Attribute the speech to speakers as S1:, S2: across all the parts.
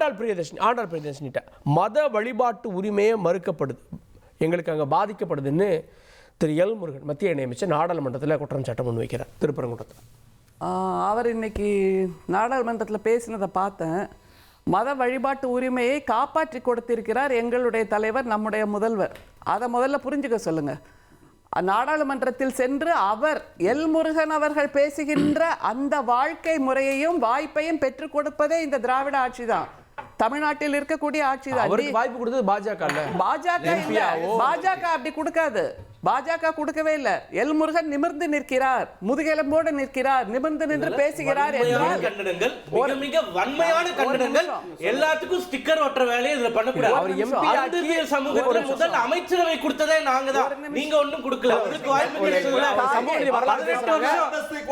S1: ஆண்டாள் பிரியதர்ஷினிட்ட மத வழிபாட்டு உரிமையே மறுக்கப்படுது, எங்களுக்கு அங்கே பாதிக்கப்படுதுன்னு திரு எல் முருகன் மத்திய இணையமைச்சர் நாடாளுமன்றத்தில் குற்றம் சாட்டம் முன்வைக்கிறார் திருப்பரங்குன்றத்தில்.
S2: அவர் இன்னைக்கு நாடாளுமன்றத்தில் பேசினதை பார்த்தேன். மத வழிபாட்டு உரிமையை காப்பாற்றி கொடுத்திருக்கிறார் எங்களுடைய தலைவர், நம்முடைய முதல்வர். அதை முதல்ல புரிஞ்சுக்க சொல்லுங்க. நாடாளுமன்றத்தில் சென்று அவர் எல் முருகன் அவர்கள் பேசுகின்ற அந்த வாழ்க்கை முறையையும் வாய்ப்பையும் பெற்றுக் கொடுப்பதே இந்த திராவிட ஆட்சி தான், தமிழ்நாட்டில் இருக்கக்கூடிய ஆட்சி தான்.
S1: வாய்ப்பு கொடுத்தது
S2: பாஜக அப்படி கொடுக்காது, பாஜக கொடுக்கவே இல்லை. எல் முருகன் நிமிர்ந்து நிற்கிறார், முதுகெலும்போடு நிற்கிறார், நிமிர்ந்து நின்று பேசுகிறார் என்றால்
S3: மிக வன்மையான கண்டனங்கள். எல்லாத்துக்கும் ஸ்டிக்கர் ஒற்ற வேலையை இதுல பண்ணக்கூடாது. சமூகத்தில் முதல் அமைச்சரவை கொடுத்ததே நாங்க தான், நீங்க ஒன்றும் கொடுக்கல. உங்களுக்கு வாய்ப்பு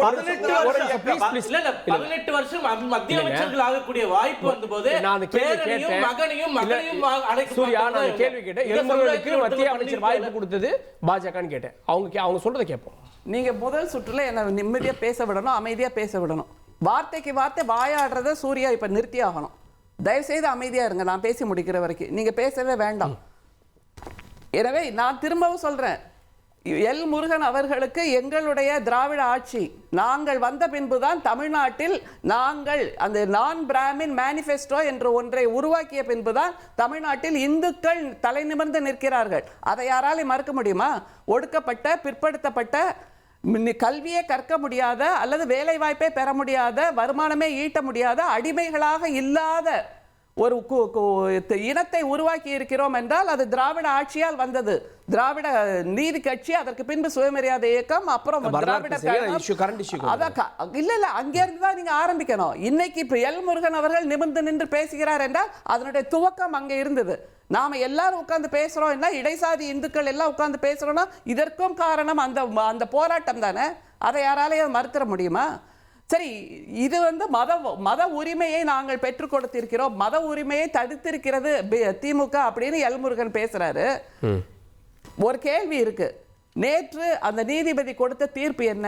S3: 18 வருஷம் மத்திய அமைச்சர்கள் ஆகக்கூடிய வாய்ப்பு வந்த போது மகனையும் மகனையும்
S1: கேள்வி கேட்டேன். எல் முருகனுக்கு மத்திய அமைச்சர் வாய்ப்பு கொடுத்தது பாஜகன்னு கேட்டேன். அவங்க சொல்றதை கேட்போம்.
S2: நீங்க முதல் சுற்றுல என்ன நிம்மதியா பேச விடணும், அமைதியா பேச விடணும். வார்த்தைக்கு வார்த்தை வாயாடுறத சூர்யா இப்ப நிறுத்தி ஆகணும். தயவுசெய்து அமைதியா இருங்க, நான் பேசி முடிக்கிற வரைக்கும் நீங்க பேசவே வேண்டாம். எனவே நான் திரும்பவும் சொல்றேன், எல் முருகன் அவர்களுக்கு எங்களுடைய திராவிட ஆட்சி, நாங்கள் வந்த பின்புதான் தமிழ்நாட்டில் நாங்கள் அந்த நான் பிராமின் மேனிஃபெஸ்டோ என்ற ஒன்றை உருவாக்கிய பின்புதான் தமிழ்நாட்டில் இந்துக்கள் தலை நிமிர்ந்து நிற்கிறார்கள். அதை யாராலையும் மறுக்க முடியுமா? ஒடுக்கப்பட்ட, பிற்படுத்தப்பட்ட, கல்வியே கற்க முடியாத அல்லது வேலை வாய்ப்பை பெற முடியாத, வருமானமே ஈட்ட முடியாத, அடிமைகளாக இல்லாத ஒரு இனத்தை உருவாக்கி இருக்கிறோம் என்றால் அது திராவிட ஆட்சியால் வந்தது. திராவிட நீதி கட்சி, அதற்கு பின்பு சுயமரியாதை இயக்கம், அப்புறம் திராவிட இல்ல அங்கிருந்து தான் நீங்க ஆரம்பிக்கணும். இன்னைக்கு இப்ப எல் முருகன் அவர்கள் நிமிர்ந்து நின்று பேசுகிறார் என்றால் அதனுடைய துவக்கம் அங்க இருந்தது. நாம எல்லாரும் உட்கார்ந்து பேசுறோம், என்ன இடைசாதி இந்துக்கள் எல்லாம் உட்கார்ந்து பேசுறோம்னா இதற்கும் காரணம் அந்த போராட்டம் தானே. அதை யாராலையும் மறுத்தர முடியுமா? சரி, இது மத உரிமையை நாங்கள் பெற்றுக் கொடுத்திருக்கிறோம், மத உரிமையை தடுத்திருக்கிறது திமுக அப்படின்னு எல் முருகன் பேசுறாரு. ஒரு கேள்வி இருக்கு, நேற்று அந்த நீதிபதி கொடுத்த தீர்ப்பு என்ன?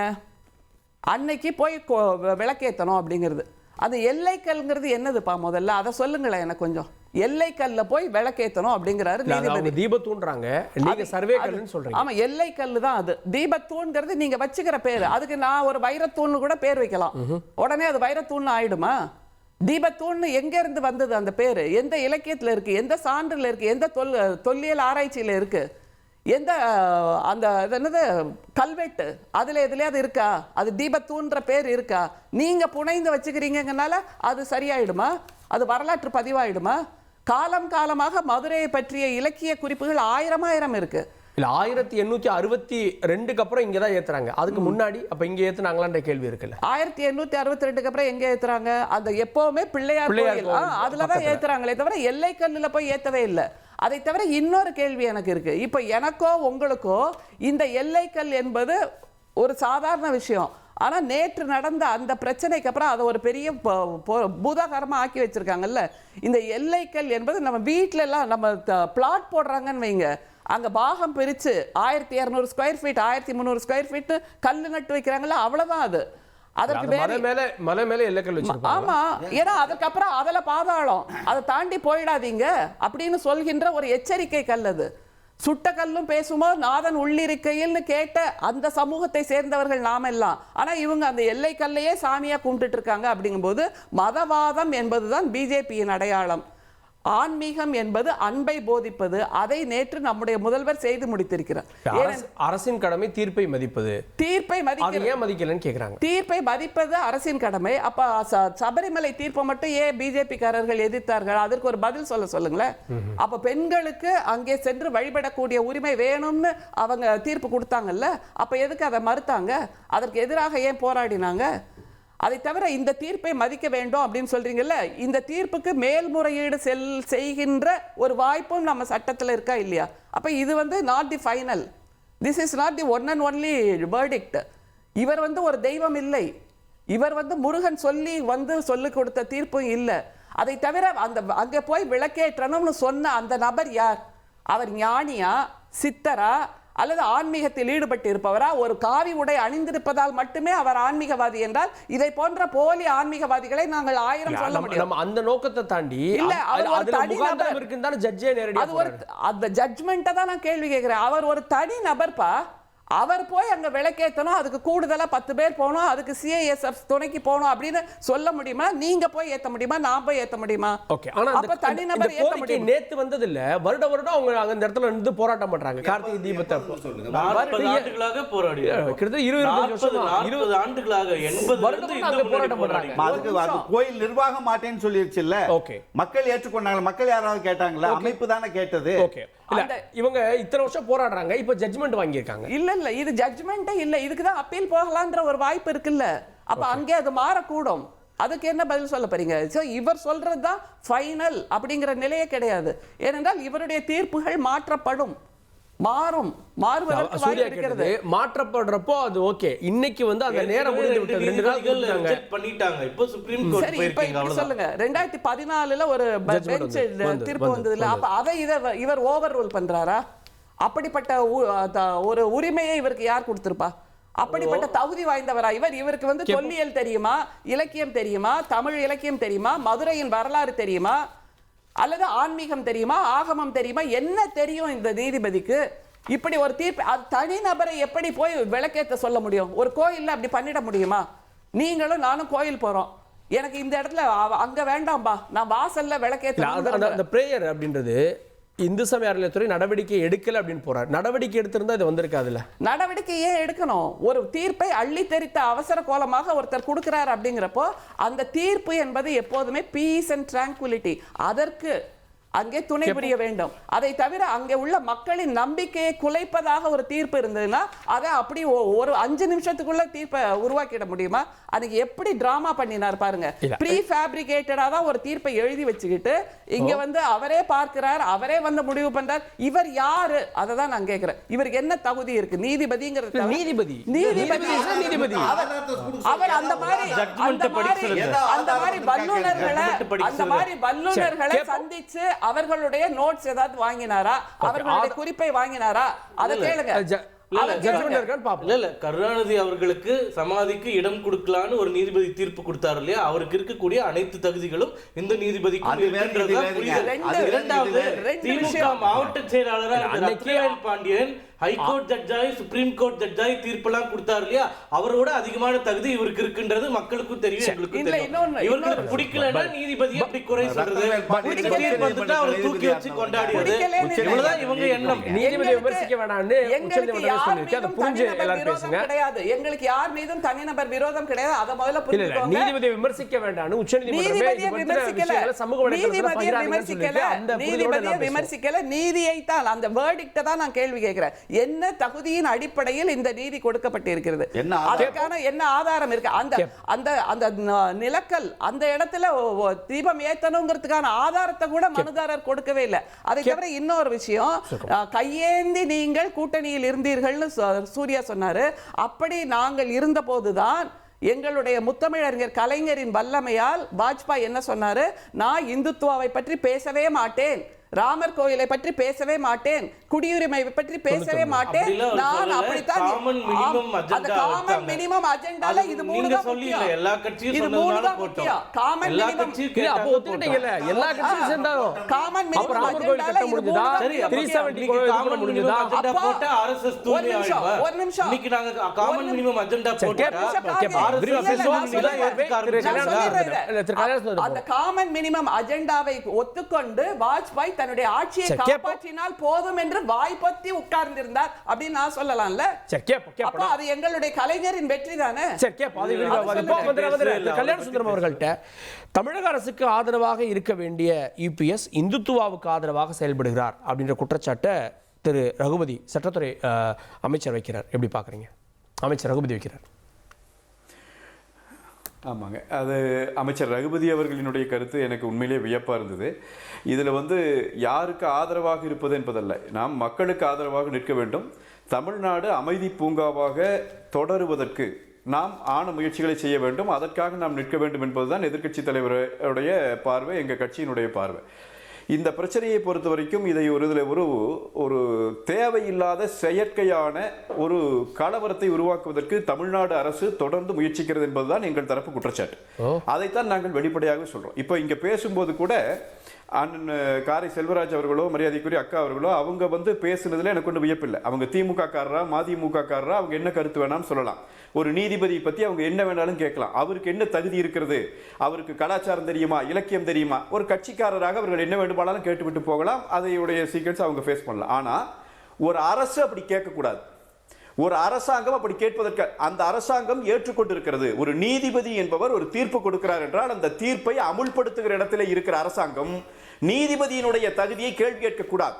S2: அன்னைக்கு போய் விளக்கேற்றணும் அப்படிங்கிறது. அந்த எல்லைக்கல்ங்கிறது என்னதுப்பா? முதல்ல அதை சொல்லுங்களேன் எனக்கு கொஞ்சம். எல்லைக்கல்ல போய் விளக்கேற்றணும் அப்படிங்கிறாரு நீதிபதி.
S1: தீபத்தூன்றாங்க, நீங்க சர்வே கல்லுன்னு சொல்றீங்க.
S2: ஆமா, எல்லைக்கல்லு தான் அது. தீபத்தூண்ங்கிறது நீங்க வச்சுக்கிற பேரு. அதுக்கு நான் ஒரு வைரத்தூண் கூட பேர் வைக்கலாம், உடனே அது வைரத்தூண் ஆயிடுமா? தீபத்தூண் எங்க இருந்து வந்தது அந்த பேரு? எந்த இலக்கியத்துல இருக்கு? எந்த சான்றுல இருக்கு? எந்த தொல்லியல் ஆராய்ச்சியில இருக்கு? எந்த அந்த என்னது கல்வெட்டு அதுல எதுலயாவது இருக்கா? அது தீபத்தூன்ற பேர் இருக்கா? நீங்க புனைந்து வச்சுக்கிறீங்கனால அது சரியாயிடுமா? அது வரலாற்று பதிவாயிடுமா? காலம் காலமாக மதுரையை பற்றிய இலக்கிய குறிப்புகள் ஆயிரம் இருக்கு.
S1: இல்ல 1862க்கு அப்புறம் இங்கதான் ஏத்துறாங்க. அதுக்கு முன்னாடி அப்ப இங்க ஏத்துனாங்களான்ற கேள்வி இருக்குல்ல.
S2: 1862க்கு அப்புறம் எங்க ஏத்துறாங்க? அந்த எப்பவுமே பிள்ளையார் கோயில் அதுலதான் ஏத்துறாங்களே தவிர எல்லைக்கல்லுல போய் ஏத்தவே இல்லை. அதை தவிர இன்னொரு கேள்வி எனக்கு இருக்கு. இப்ப எனக்கோ உங்களுக்கோ இந்த எல்லைக்கல் என்பது ஒரு சாதாரண விஷயம். ஆனா நேற்று நடந்த அந்த பிரச்சனைக்கு அப்புறம் அதை ஒரு பெரிய பூதாகாரமா ஆக்கி வச்சிருக்காங்கல்ல. இந்த எல்லைக்கல் என்பது நம்ம வீட்டுல எல்லாம் நம்ம பிளாட் போடுறாங்கன்னு வைங்க, அங்க பாகம் பிரிச்சு 1200 ஸ்கொயர் ஃபீட் 1300 ஸ்கொயர் ஃபீட் கல்லு நட்டு வைக்கிறாங்கல்ல, அவ்வளவுதான் அது. அதற்கு
S1: மலை மேல எல்லைக்கல் வச்சிருப்பாங்க.
S2: ஆமா, ஏன்னா அதுக்கப்புறம் அதுல பாதாளம், அதை தாண்டி போயிடாதீங்க அப்படின்னு சொல்கின்ற ஒரு எச்சரிக்கை கல் அது. சுட்ட கல்லும் பேசுமோ நாதன் உள்ளிருக்கையில்னு கேட்ட அந்த சமூகத்தை சேர்ந்தவர்கள் நாம எல்லாம். ஆனா இவங்க அந்த எல்லை கல்லையே சாமியா கும்பிட்டு இருக்காங்க. அப்படிங்கும்போது மதவாதம் என்பதுதான் பிஜேபியின் அடையாளம். ஆன்மீகம் என்பது அன்பை போதிப்பது. அதை நேற்று நம்முடைய முதல்வர் செய்து முடித்திருக்கிறார்.
S1: அரசின் கடமை தீர்ப்பை மதிப்பது.
S2: தீர்ப்பை
S1: மதிக்கலன்னு கேக்குறாங்க.
S2: தீர்ப்பை மதிப்பது அரசின் கடமை. அப்ப சபரிமலை தீர்ப்பை மட்டும் ஏன் பிஜேபி காரர்கள் எதிர்த்தார்கள்? அதற்கு ஒரு பதில் சொல்லுங்களேன். அப்ப பெண்களுக்கு அங்கே சென்று வழிபடக்கூடிய உரிமை வேணும்னு அவங்க தீர்ப்பு கொடுத்தாங்கல்ல, அப்ப எதுக்கு அதை மறுத்தாங்க? அதற்கு எதிராக ஏன் போராடினாங்க? அதை தவிர இந்த தீர்ப்பை மதிக்க வேண்டும் அப்படின்னு சொல்றீங்கல்ல, இந்த தீர்ப்புக்கு மேல்முறையீடு செய்கின்ற ஒரு வாய்ப்பும் நம்ம சட்டத்தில் இருக்கா இல்லையா? அப்ப இது not the final, this is not the one and only verdict. இவர் ஒரு தெய்வம் இல்லை, இவர் முருகன் சொல்லி கொடுத்த தீர்ப்பும் இல்லை. அதை தவிர அங்க போய் விளக்கேற்றணும்னு சொன்ன அந்த நபர் யார்? அவர் ஞானியா, சித்தரா, அல்லது ஆன்மீகத்தில் ஈடுபட்டு இருப்பவரா? ஒரு காவி உடை அணிந்திருப்பதால் மட்டுமே அவர் ஆன்மீகவாதி என்றால் இதை போன்ற போலி ஆன்மீகவாதிகளை நாங்கள் 1000 சொல்ல முடியும்.
S1: நம்ம அந்த நோக்கத்தை தாண்டி
S2: இல்ல, அவர் ஒரு
S1: அதுல
S2: தனி
S1: முகாந்திரம்
S2: நபர்.
S1: இருக்குன்னு தானே ஜட்ஜே நேரடியா
S2: அது ஒரு அந்த ஜட்ஜ்மெண்ட்டை தான் நான் கேள்வி கேட்கிறேன். அவர் ஒரு தனி நபர்ப்பா. அவர் போய் அங்க விளக்கேற்றணும், அதுக்கு கூடுதலா 10 பேர் போகணும், அதுக்கு சிஐஎஸ்எஃப் துணைக்கு போகணும் அப்படின்னு சொல்ல முடியுமா? நீங்க போய் ஏத்த முடியுமா? நான் போய் ஏத்த முடியுமா?
S1: ஓகே. ஆனா
S2: அப்ப தனி நபர் ஏத்த முடியும்.
S1: நேத்து வந்தது இல்ல, வருடம் அவங்க அங்க இந்த இடத்துல இருந்து போராட்டம் பண்றாங்க. கார்த்திகை தீபத்தை
S3: 40 ஆண்டுகளாக போராடி
S1: கிட்டத்தட்ட 20
S3: ஆண்டுகளாக 80
S1: வருடம் அங்க போராட்டம் பண்றாங்க.
S4: அதுக்கு கோயில் நிர்வாகம் மாட்டேன்னு சொல்லிருச்சுல்ல.
S1: ஓகே.
S4: மக்கள் ஏற்றுக்கொண்டாங்க. மக்கள் யாராவது கேட்டாங்களா? அமைப்பு தானே கேட்டது.
S1: ஓகே. இல்ல, இவங்க இத்தனை வருஷம் போராடுறாங்க, இப்ப ஜட்ஜ்மெண்ட் வாங்கியிருக்காங்க.
S2: இல்ல இது ஜட்ஜ்மெண்டே இல்ல. இதுக்கு தான் அப்பீல் போகலான்ற ஒரு வாய்ப்பு இருக்குல்ல. அப்ப அங்கே அது மாறக்கூடும். அதுக்கு என்ன பதில் சொல்ல போறீங்க? சோ இவர் சொல்றது தான் ஃபைனல் அப்படிங்கிற நிலையே கிடையாது. ஏனென்றால் இவருடைய தீர்ப்புகள் மாற்றப்படும், மாறுவதற்கு வாய்ப்பு இருக்கிறது.
S1: மாற்றப்படுறப்போ அது ஓகே. இன்னைக்கு வந்து அந்த நேரம் முடிந்து விட்டது. 2 நாள்
S3: ரிஜெக்ட் பண்ணிட்டாங்க. இப்போ சுப்ரீம் கோர்ட்
S2: சரி,
S3: போயிருக்கீங்க.
S2: இப்ப சொல்லுங்க, 2014ல ஒரு பெஞ்ச் தீர்ப்பு வந்ததுல, அப்ப அதை இவர் ஓவர் ரூல் பண்றாரா? அப்படிப்பட்ட ஒரு உரிமையை இவருக்கு யார் கொடுத்திருப்பா? அப்படிப்பட்ட தகுதி வாய்ந்தவரா இவர்? இவருக்கு வந்து தொல்லியல் தெரியுமா, இலக்கியம் தெரியுமா, தமிழ் இலக்கியம் தெரியுமா, மதுரையின் வரலாறு தெரியுமா, அல்லது ஆன்மீகம் தெரியுமா, ஆகமம் தெரியுமா? என்ன தெரியும் இந்த நீதிபதிக்கு? இப்படி ஒரு தீர்ப்பு அது தனி நபரை எப்படி போய் விளக்கேற்ற சொல்ல முடியும்? ஒரு கோயில்ல அப்படி பண்ணிட முடியுமா? நீங்களும் நானும் கோயில் போறோம், எனக்கு இந்த இடத்துல அங்க வேண்டாம்பா, நான் வாசல்ல விளக்கேற்ற.
S1: அந்த பிரேயர் அப்படின்றது இந்து சமய அறநிலையத்துறை நடவடிக்கை எடுக்கல அப்படின்னு போறாரு. நடவடிக்கை எடுத்திருந்தா இது வந்திருக்காதுல்ல.
S2: நடவடிக்கை ஏன் எடுக்கணும்? ஒரு தீர்ப்பை அள்ளி தெரித்த அவசர கோலமாக ஒருத்தர் கொடுக்கிறார் அப்படிங்கிறப்போ அந்த தீர்ப்பு என்பது எப்போதுமே பீஸ் அண்ட் டிராங்குலிட்டி, அதற்கு அங்கே துணை புரிய வேண்டும். அதை தவிர அங்கே உள்ள மக்களின் நம்பிக்கையை குலைப்பதாக ஒரு தீர்ப்பு இருந்ததுன்னா அதை அப்படி ஒரு 5 நிமிஷத்துக்குள்ள தீர்ப்பை உருவாக்கிட முடியுமா? அதுக்கு எப்படி டிராமா பண்ணினார் பாருங்க. ப்ரீ ஃபேப்ரிகேட்டடா தான் ஒரு தீர்ப்பை எழுதி வச்சுக்கிட்டு இங்க வந்து அவரே பார்க்கிறார், அவரே வந்து முடிவு பண்றார். இவர் யாரு? அதை தான் நான் கேட்கிறேன். இவருக்கு என்ன தகுதி இருக்கு? நீதிபதிங்கிறது
S1: நீதிபதி
S2: அவர் அந்த மாதிரி வல்லுனர்களை சந்திச்சு அவர்களுடைய நோட்ஸ் ஏதாவது வாங்கினாரா? அவர்களுடைய குறிப்பை வாங்கினாரா? அதை கேளுங்க.
S3: கருணாநிதி அவர்களுக்கு சமாதிக்கு இடம் கொடுக்கலான்னு ஒரு நீதிபதி தீர்ப்பு கொடுத்தாரு இல்லையா? அவருக்கு இருக்கக்கூடிய அனைத்து தகுதிகளும் இந்த நீதிபதிக்கு. இரண்டாவது, திமுக மாவட்ட செயலாளராக பாண்டியன் ஹைகோர்ட் ஜட்ஜாய் சுப்ரீம் கோர்ட் ஜட்ஜாய் தீர்ப்பெல்லாம் கொடுத்தாரு இல்லையா? அவரோட அதிகமான தகுதி இவருக்கு இருக்குன்றது மக்களுக்கும் தெரியும், எங்களுக்கும் தெரியும். இவருக்கு பிடிக்கலன்னா நீதிபதி அப்படி குறை சொல்றது, அவரை தூக்கி வச்சு கொண்டாடியது, இவ்வளவுதான் இவங்க எண்ணம்.
S1: நீதிபதி விமர்சிக்க வேண்டாம்னு
S2: கிடையாது. எங்களுக்கு யார் மீதும் தனிநபர் விரோதம் கிடையாது. அதை முதல்ல புரிஞ்சுக்கோங்க.
S1: நீதிபதியை விமர்சிக்க வேண்டாம்னு உச்சநீதிமன்றமே
S2: விமர்சிக்கல. நீதியை தான், அந்த வேர்டிக்ட தான் நான் கேள்வி கேட்கிறேன். என்ன தகுதியின் அடிப்படையில் இந்த நீதி கொடுக்கப்பட்டிருக்கிறது? அதற்கான என்ன ஆதாரம் இருக்கு? அந்த நிலக்கல் அந்த இடத்துல தீபம் ஏத்தணுங்கிறதுக்கான ஆதாரத்தை கூட மனுதாரர் கொடுக்கவே இல்லை. அதை தவிர இன்னொரு விஷயம், கையேந்தி நீங்கள் கூட்டணியில் இருந்தீர்கள்னு சூர்யா சொன்னாரு. அப்படி நாங்கள் இருந்த போதுதான் எங்களுடைய முத்தமிழறிஞர் கலைஞரின் வல்லமையால் வாஜ்பாய் என்ன சொன்னாரு? நான் இந்துத்துவாவை பற்றி பேசவே மாட்டேன், ராமர் கோயிலை பற்றி பேசவே மாட்டேன், குடியுரிமை பற்றி பேசவே மாட்டேன், நான் அப்படித்தான். அந்த காமன் மினிமம் அஜெண்டால இது மூணு தான் முக்கியம்.
S3: எல்லா கட்சியும் சொன்னதுனால போட்டோம்.
S2: காமன் மினிமம்
S1: அப்ப ஒத்துக்கிட்டீங்கல, எல்லா கட்சியும் சேர்ந்தாலும்
S2: காமன் மினிமம்
S1: அஜெண்டால இது மூணு தான். 370 காமன் முடிஞ்சதா?
S3: அஜெண்டா போட்ட ஆர்எஸ்எஸ் தூண்டி ஆயிடுவா.
S2: ஒரு நிமிஷம்,
S3: இன்னைக்கு நாங்க காமன் மினிமம் அஜெண்டா போட்டா
S2: அந்த காமன் மினிமம் அஜெண்டாவை ஒத்துக்கொண்டு வாஜ்பாய் தன்னுடைய ஆட்சியை காப்பாற்றினால் போதும் என்று வாய்ப்பத்தி உட்கார்ந்திருந்தார் அப்படின்னு நான் சொல்லலாம்ல. அப்ப அது எங்களுடைய கலைஞரின் வெற்றி தானே.
S1: கல்யாண சுந்தரம் அவர்கள்ட்ட தமிழக அரசுக்கு ஆதரவாக இருக்க வேண்டிய யூபிஎஸ் இந்துத்துவாவுக்கு ஆதரவாக செயல்படுகிறார் அப்படின்ற குற்றச்சாட்டை திரு ரகுபதி சட்டத்துறை அமைச்சர் வைக்கிறார். எப்படி பார்க்குறீங்க? அமைச்சர் ரகுபதி வைக்கிறார்.
S5: ஆமாங்க, அது அமைச்சர் ரகுபதி அவர்களினுடைய கருத்து எனக்கு உண்மையிலேயே வியப்பாக இருந்தது. இதில் யாருக்கு ஆதரவாக இருப்பது என்பதல்ல, நாம் மக்களுக்கு ஆதரவாக நிற்க வேண்டும். தமிழ்நாடு அமைதி பூங்காவாக தொடருவதற்கு நாம் ஆன முயற்சிகளை செய்ய வேண்டும், அதற்காக நாம் நிற்க வேண்டும் என்பதுதான் எதிர்க்கட்சி தலைவருடைய பார்வை, எங்கள் கட்சியினுடைய பார்வை. இந்த பிரச்சனையை பொறுத்த வரைக்கும் இதை ஒரு தேவையில்லாத செயற்கையான ஒரு கலவரத்தை உருவாக்குவதற்கு தமிழ்நாடு அரசு தொடர்ந்து முயற்சிக்கிறது என்பதுதான் எங்கள் தரப்பு குற்றச்சாட்டு. அதைத்தான் நாங்கள் வெளிப்படையாக சொல்றோம். இப்போ இங்க பேசும்போது கூட அண்ணன் காரை செல்வராஜ் அவர்களோ மரியாதைக்குரிய அக்கா அவர்களோ அவங்க பேசுனதுல எனக்கு ஒன்றும் வியப்பில்லை. அவங்க திமுக காரரா மதிமுக காரரா அவங்க என்ன கருத்து வேணாலும் சொல்லலாம். ஒரு நீதிபதி பத்தி அவங்க என்ன வேணாலும் கேட்கலாம். அவருக்கு என்ன தகுதி இருக்கிறது, அவருக்கு கலாச்சாரம் தெரியுமா, இலக்கியம் தெரியுமா, ஒரு கட்சிக்காரராக அவர்கள் என்ன வேண்டுமானாலும் கேட்டுவிட்டு போகலாம். அதையுடைய சீக்ரெட்ஸ் அவங்க ஃபேஸ் பண்ணலாம். ஆனா ஒரு அரசு அப்படி கேட்கக்கூடாது. ஒரு அரசாங்கம் அப்படி கேட்பதற்கு அந்த அரசாங்கம் ஏற்றுக்கொண்டிருக்கிறது. ஒரு நீதிபதி என்பவர் ஒரு தீர்ப்பு கொடுக்கிறார் என்றால் அந்த தீர்ப்பை அமுல்படுத்துகிற இடத்துல இருக்கிற அரசாங்கம் நீதிபதியினுடைய தகுதியை கேள்வி கேட்கக்கூடாது.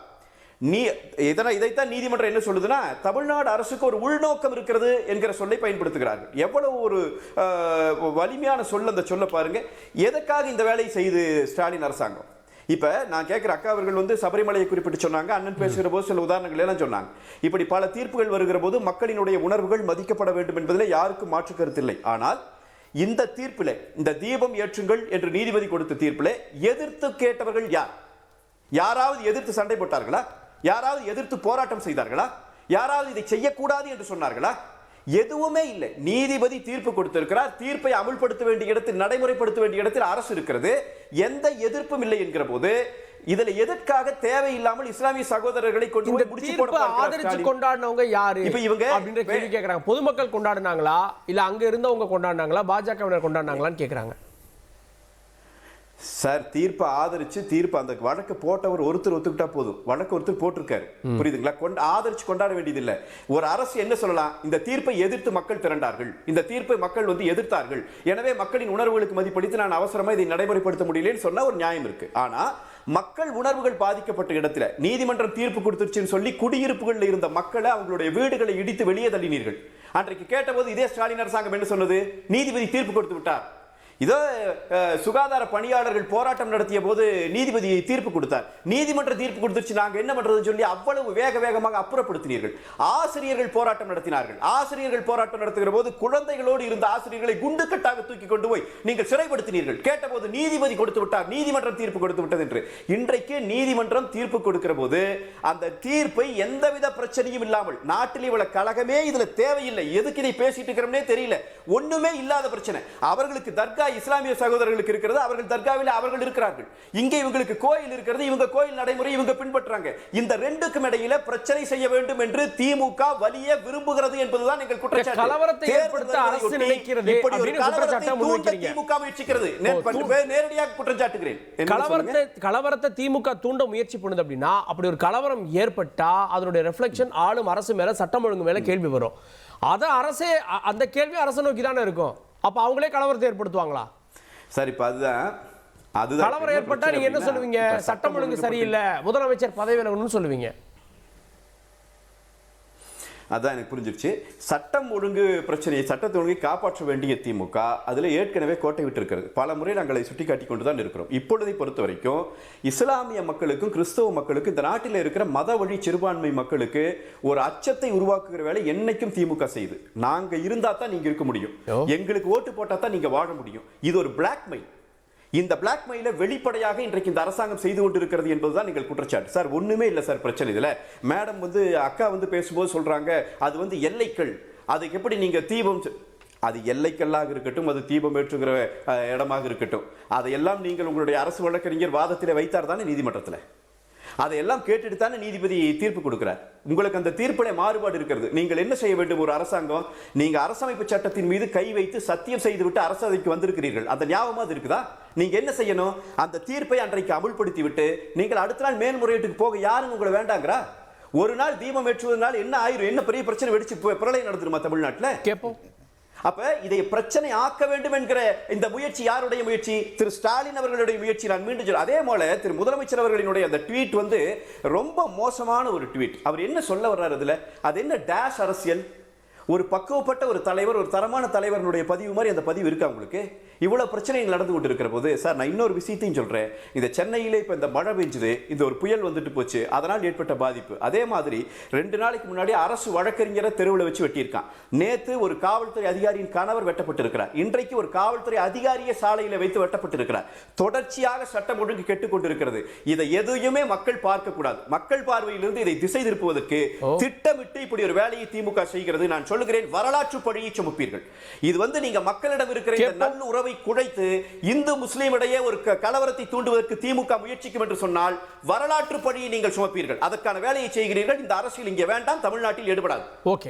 S5: இதைத்தான் நீதிமன்றம் என்ன சொல்லுதுன்னா, தமிழ்நாடு அரசுக்கு ஒரு உள்நோக்கம் இருக்கிறது என்கிற சொல்லை பயன்படுத்துகிறார்கள். எவ்வளவு ஒரு வலிமையான சொல் அந்த சொல்ல பாருங்க. எதற்காக இந்த வேலையை செய்து ஸ்டாலின் அரசாங்கம்? இப்ப நான் கேட்கிற அக்கா அவர்கள் சபரிமலையை குறிப்பிட்டு சொன்னாங்க. அண்ணன் பேசுகிற போது சில உதாரணங்கள் எல்லாம் சொன்னாங்க. இப்படி பல தீர்ப்புகள் வருகிற போது மக்களினுடைய உணர்வுகள் மதிக்கப்பட வேண்டும் என்பதில் யாருக்கும் மாற்று கருத்தில்லை. ஆனால் இந்த தீர்ப்பில், இந்த தீபம் ஏற்றுங்கள் என்று நீதிபதி கொடுத்த தீர்ப்பில் எதிர்த்து கேட்டவர்கள் யார்? யாராவது எதிர்த்து சண்டை போட்டார்களா? யாராவது எதிர்த்து போராட்டம் செய்தார்களா? யாராவது இதை செய்யக்கூடாது என்று சொன்னார்களா? எதுவுமே இல்லை. நீதிபதி தீர்ப்பு கொடுத்திருக்கிறார். தீர்ப்பை அமுல்படுத்த வேண்டிய இடத்தில், நடைமுறைப்படுத்த வேண்டிய இடத்தில் அரசு இருக்கிறது. எந்த எதிர்ப்பும் இல்லை என்கிற போது இதுல எதற்காக தேவையில்லாமல் இஸ்லாமிய சகோதரர்களை கொண்டு போய் முடிச்சு போட
S1: ஆதரிச்சு கொண்டாடினவங்க யாரு
S5: இப்ப இவங்க
S1: அப்படின்ற கேள்வி கேக்குறாங்க. பொதுமக்கள் கொண்டாடினாங்களா இல்ல அங்க இருந்தவங்க கொண்டாடினாங்களா, பாஜகவினர் கொண்டாடினாங்களான்னு கேக்குறாங்க.
S5: சார், தீர்ப்பை ஆதரிச்சு தீர்ப்பு அந்த வழக்கு போட்டவர் ஒருத்தர் ஒத்துக்கிட்டா போதும். வழக்கு ஒருத்தர் போட்டிருக்காரு, புரியுதுங்களா? ஆதரிச்சு கொண்டாட வேண்டியது இல்லை. ஒரு அரசு என்ன சொல்லலாம், இந்த தீர்ப்பை எதிர்த்து மக்கள் திரண்டார்கள், இந்த தீர்ப்பை மக்கள் எதிர்த்தார்கள், எனவே மக்களின் உணர்வுகளுக்கு மதிப்பளித்து நான் அவசரமா இதை நடைமுறைப்படுத்த முடியலன்னு சொன்னா ஒரு நியாயம் இருக்கு. ஆனா மக்கள் உணர்வுகள் பாதிக்கப்பட்ட இடத்துல நீதிமன்றம் தீர்ப்பு கொடுத்துருச்சுன்னு சொல்லி குடியிருப்புகளில் இருந்த மக்களை, அவங்களுடைய வீடுகளை இடித்து வெளியே தள்ளினீர்கள். அன்றைக்கு கேட்டபோது இதே ஸ்டாலின் அரசாங்கம் என்ன சொன்னது? நீதிபதி தீர்ப்பு கொடுத்து விட்டார். இதோ சுகாதார பணியாளர்கள் போராட்டம் நடத்திய போது நீதிபதி தீர்ப்பு கொடுத்தார். நீதிமன்ற தீர்ப்பு கொடுத்துச்சு, நாங்க என்ன பண்றதுன்னு சொல்லி அவ்வளவு வேகமாக அப்புறப்படுத்தினீர்கள். ஆசிரியர்கள் போராட்டம் நடத்தினார்கள். ஆசிரியர்கள் போராட்டம் நடத்துகிற போது குழந்தைகளோடு இருந்த ஆசிரியர்களை குண்டுக்கட்டாக தூக்கி கொண்டு போய் நீங்கள் சிறைப்படுத்தினீர்கள். கேட்டபோது நீதிபதி கொடுத்து விட்டார், நீதிமன்றம் தீர்ப்பு கொடுத்து விட்டது என்று. இன்றைக்கு நீதிமன்றம் தீர்ப்பு கொடுக்கிற போது அந்த தீர்ப்பை எந்தவித பிரச்சனையும் இல்லாமல், நாட்டில் இவ்வளவு கழகமே இதுல தேவையில்லை, எதுக்கு இதை பேசிட்டு இருக்கிறோம்னே தெரியல, ஒண்ணுமே இல்லாத பிரச்சனை. அவர்களுக்கு தர்கா இஸ்லாமிய சகோதரர்களுக்கு இருக்கிறது, அவர்கள் தர்காவில் அவர்கள் இருக்கிறார்கள். இங்கே இவங்களுக்கு கோயில் இருக்கிறது, இவங்க கோயில் நடைமுறை இவங்க பின்பற்றாங்க. இந்த ரெண்டுக்கும் இடையில பிரச்சனை செய்ய வேண்டும் என்று திமுக வலிய விரும்புகிறது என்பதுதான் எங்கள் குற்றச்சாட்டு.
S1: கலவரத்தை ஏற்படுத்த அரசு நினைக்கிறது அப்படின்னு குற்றச்சாட்டை முன்வைக்கிறீங்க.
S5: திமுக முயற்சிக்கிறது, நேரடியாக குற்றம் சாட்டுகிறேன்.
S1: கலவரத்தை திமுக தூண்ட முயற்சி பண்ணுது அப்படின்னா, அப்படி ஒரு கலவரம் ஏற்பட்டா அதனுடைய ரிஃப்ளெக்ஷன் ஆளும் அரசு மேல, சட்டம் ஒழுங்கு மேல கேள்வி வரும். அத அரசே, அந்த கேள்வி அரசு நோக்கி தானே இருக்கும். அப்ப அவங்களே கலவரத்தை ஏற்படுத்துவாங்களா?
S5: சரி, இப்ப அதுதான்
S1: கலவரம் ஏற்பட்டா நீங்க என்ன சொல்லுவீங்க? சட்டம் ஒழுங்கு சரியில்லை, முதலமைச்சர் பதவி விலகணும்னு சொல்லுவீங்க.
S5: அதான் எனக்கு புரிஞ்சிருச்சு. சட்டம் ஒழுங்கு பிரச்சனையை, சட்டத்தை ஒழுங்கை காப்பாற்ற வேண்டிய திமுக அதுல ஏற்கனவே கோட்டை விட்டு இருக்கிறது. பல முறை நாங்கள் சுட்டிக்காட்டி கொண்டு தான் இருக்கிறோம். இப்பொழுதை பொறுத்த வரைக்கும் இஸ்லாமிய மக்களுக்கும் கிறிஸ்தவ மக்களுக்கும், இந்த நாட்டில் இருக்கிற மத வழி சிறுபான்மை மக்களுக்கு ஒரு அச்சத்தை உருவாக்குகிற வேலை என்னைக்கும் திமுக செய்யுது. நாங்க இருந்தா தான் நீங்க இருக்க முடியும், எங்களுக்கு ஓட்டு போட்டா தான் நீங்க வாழ முடியும். இது ஒரு பிளாக்மெயில். இந்த பிளாக்மெயிலை வெளிப்படையாக இன்றைக்கு இந்த அரசாங்கம் செய்து கொண்டிருக்கிறது என்பதுதான் நீங்கள் குற்றச்சாட்டு. சார், ஒண்ணுமே இல்லை சார் பிரச்சனை இதுல. மேடம் அக்கா பேசும்போது சொல்றாங்க அது எல்லைகள், அதுக்கு எப்படி நீங்க தீபம், அது எல்லைக்கல்லாக இருக்கட்டும், அது தீபம் ஏற்றுகிற இடமாக இருக்கட்டும், அதையெல்லாம் நீங்கள் உங்களுடைய அரசு வழக்கறிஞர் வாதத்தில் வைத்தார் தானே நீதிமன்றத்தில். அதையெல்லாம் கேட்டுட்டு தானே நீதிபதி தீர்ப்பு கொடுக்கிறார். உங்களுக்கு அந்த தீர்ப்பிலே மாறுபாடு இருக்கிறது. நீங்கள் என்ன செய்ய வேண்டும்? ஒரு அரசாங்கம், நீங்க அரசமைப்பு சட்டத்தின் மீது கை வைத்து சத்தியம் செய்துவிட்டு அரசவைக்கு வந்திருக்கிறீர்கள். அந்த ஞாபகமா இருக்குதா? நீங்க என்ன செய்யணும்? அந்த தீர்ப்பை அன்றைக்கு அமுல்படுத்தி விட்டு நீங்கள் அடுத்த நாள் மேல்முறையீட்டுக்கு போக யாரும் உங்களை வேண்டாங்கிறா? ஒரு நாள் தீபம் ஏற்றுவதனால என்ன ஆயிரும்? என்ன பெரிய பிரச்சனை வெடிச்சு பிரளயம் நடந்துருமா தமிழ்நாட்டில்? கேட்போம். அப்ப இதை பிரச்சனை ஆக்க வேண்டும் என்கிற இந்த முயற்சி யாருடைய முயற்சி? திரு ஸ்டாலின் அவர்களுடைய முயற்சி. நான் மீண்டும் சொல்றேன், அதே போல திரு முதலமைச்சர் அவர்களினுடைய அந்த ட்வீட் ரொம்ப மோசமான ஒரு ட்வீட். அவர் என்ன சொல்ல வர்றாரு அதுல? அது என்ன டேஷ் அரசியல்?
S6: ஒரு பக்குவப்பட்ட ஒரு தலைவர், ஒரு தரமான தலைவருடைய பதிவு மாதிரி அந்த பதிவு இருக்கா உங்களுக்கு? இவ்வளவு பிரச்சனைகள் நடந்து கொண்டு இருக்கிற போது சார், நான் இன்னொரு விஷயத்தையும் சொல்றேன். இந்த சென்னையிலே இப்ப இந்த மழை பெஞ்சது, இந்த ஒரு புயல் வந்துட்டு போச்சு, அதனால் ஏற்பட்ட பாதிப்பு. அதே மாதிரி 2 நாளைக்கு முன்னாடி அரசு வழக்கறிஞரை தெருவில் வச்சு வெட்டியிருக்கான். நேத்து ஒரு காவல்துறை அதிகாரியின் கணவர் வெட்டப்பட்டிருக்கிறார். இன்றைக்கு ஒரு காவல்துறை அதிகாரியை சாலையில வைத்து வெட்டப்பட்டிருக்கிறார். தொடர்ச்சியாக சட்டம் ஒழுங்கு கெட்டுக் கொண்டிருக்கிறது. இதை எதையுமே மக்கள் பார்க்க கூடாது. மக்கள் பார்வையிலிருந்து இதை திசை திருப்புவதற்கு திட்டமிட்டு இப்படி ஒரு வேலையை திமுக செய்கிறது. நான் சொல்லுகிறேன், வரலாற்று பழியை சுமப்பீர்கள். இது நீங்க மக்களிடம் இருக்கிற இந்த நல்ல உறவை குழைத்து இந்து முஸ்லீம் இடையே ஒரு கலவரத்தை தூண்டுவதற்கு திமுக முயற்சிக்கும் என்று சொன்னால் வரலாற்று பழியை நீங்கள் சுமப்பீர்கள். அதற்கான வேலையை செய்கிறீர்கள். இந்த அரசியல் இங்கே வேண்டாம், தமிழ்நாட்டில் ஈடுபடாது.
S1: ஓகே.